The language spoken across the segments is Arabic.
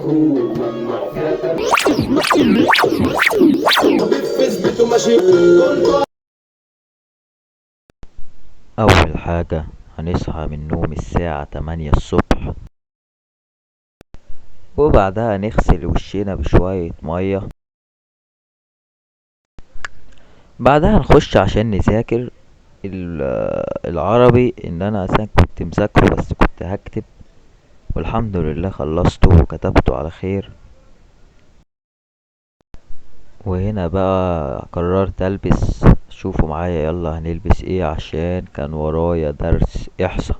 أول حاجة هنصحى من النوم الساعة 8 الصبح، وبعدها نغسل وشنا بشوية مية. بعدها نخش عشان نذاكر العربي، ان انا اصلا كنت مذاكره بس كنت هكتب، والحمد لله خلصته وكتبته على خير. وهنا بقى قررت البس. شوفوا معايا يلا هنلبس ايه، عشان كان ورايا درس احصاء،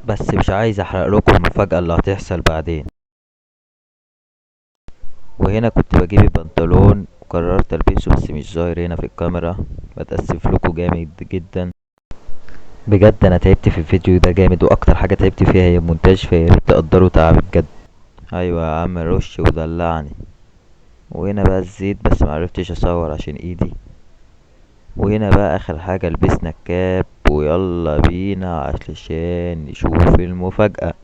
بس مش عايز احرق لكم المفاجأة اللي هتحصل بعدين. وهنا كنت بجيب البنطلون وقررت البسه بس مش ظاهر هنا في الكاميرا، بتأسف لكم جامد جدا. بجد انا تعبت في الفيديو ده جامد، واكتر حاجة تعبت فيها هي المونتاج، فياريت تقدروا تعبي بجد. ايوه يا عم رش ودلعني. وهنا بقى الزيت، بس معرفتش اصور عشان ايدي. وهنا بقى اخر حاجة لبسنا الكاب، ويلا بينا علشان نشوف المفاجأة.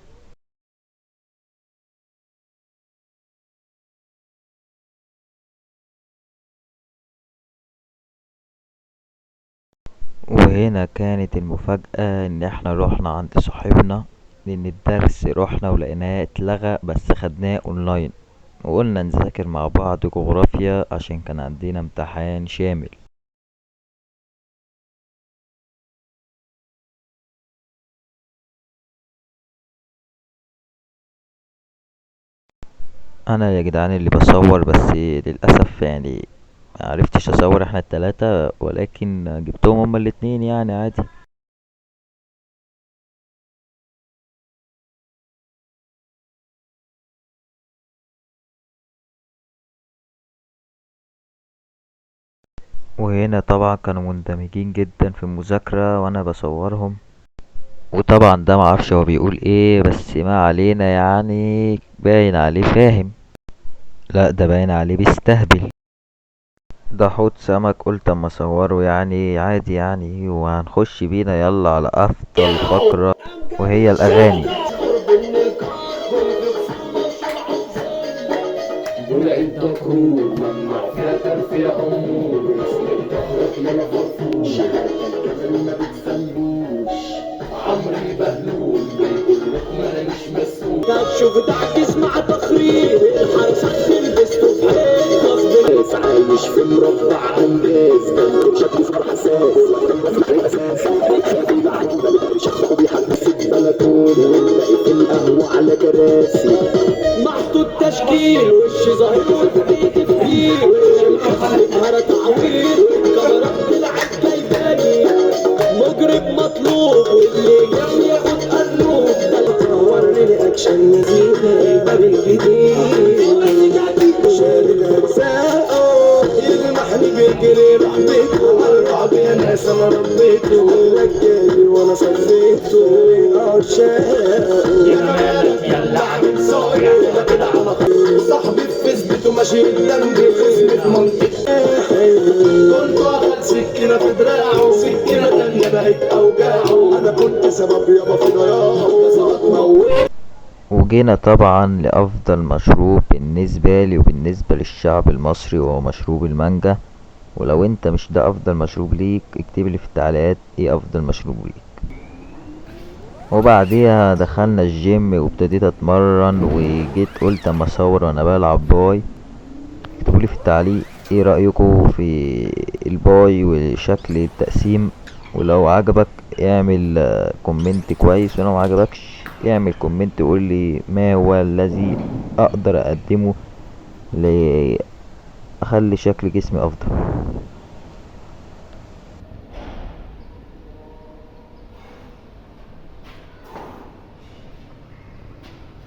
وهنا كانت المفاجأة ان احنا رحنا عند صاحبنا، لان الدرس رحنا ولقيناه اتلغى بس خدناه اونلاين، وقلنا نذاكر مع بعض جغرافيا عشان كان عندنا امتحان شامل. انا يا جدعان اللي بصور، بس للاسف يعني معرفتش اصور احنا التلاتة، ولكن جبتهم هما الاتنين يعني عادي. وهنا طبعا كانوا مندمجين جدا في المذاكرة وانا بصورهم، وطبعا ده معرفش هو بيقول ايه، بس ما علينا يعني باين عليه فاهم. لا ده باين عليه بيستهبل. ده حوض سمك، قلت اما اصوره يعني عادي يعني. وهنخش بينا يلا على افضل فقرة، وهي الاغاني. ولقيت دكرور ممنوع فيها ترفيه امور، اسمك ظهرك يا الفرفوش، كمان ما بتخلوش عمري بهلول بيقول لك ماليش مسؤول. شوف تعكس مع تخريب الحرس لبسته في حيل غصب ناس، عايش في مربع انجاز كان شكله فرح اساس شخصه بيحدث البلكون، ونلاقي في القهوه على كراسي محطوط تشكيل، وش ظاهر في تفكير، الحفله تعوير، كاميرا بتلعب جايباني مجرم مطلوب، واللي جاي ياخد قلوب ده تصورني اكشن نزيهه الباب الجديد شارد اجزاءه يلمحني بيجري رحبته، الرعب يا ناس انا ربيته، رجالي وانا صفيته عشاق يا مالك يلا عامل صايع كده كده على طول، صاحبي في فيسبوك ماشي جنبي خصمي في منطقتي، كنت واخد سكينة في دراعه، سكينة تانية بقت اوجاعه، انا كنت سبب يابا في ضياعه بس موت. وجينا طبعا لأفضل مشروب بالنسبة لي وبالنسبة للشعب المصري، وهو مشروب المانجا. ولو انت مش ده أفضل مشروب ليك اكتبلي في التعليقات ايه أفضل مشروب ليك. وبعديها دخلنا الجيم وابتديت اتمرن، وجيت قلت اما اصور وانا بلعب باي. اكتبولي في التعليق ايه رأيكم في الباي وشكل التقسيم، ولو عجبك اعمل كومنت كويس، ولو معجبكش اعمل كومنت قولي ما هو الذي اقدر اقدمه لاخلي شكل جسمي افضل.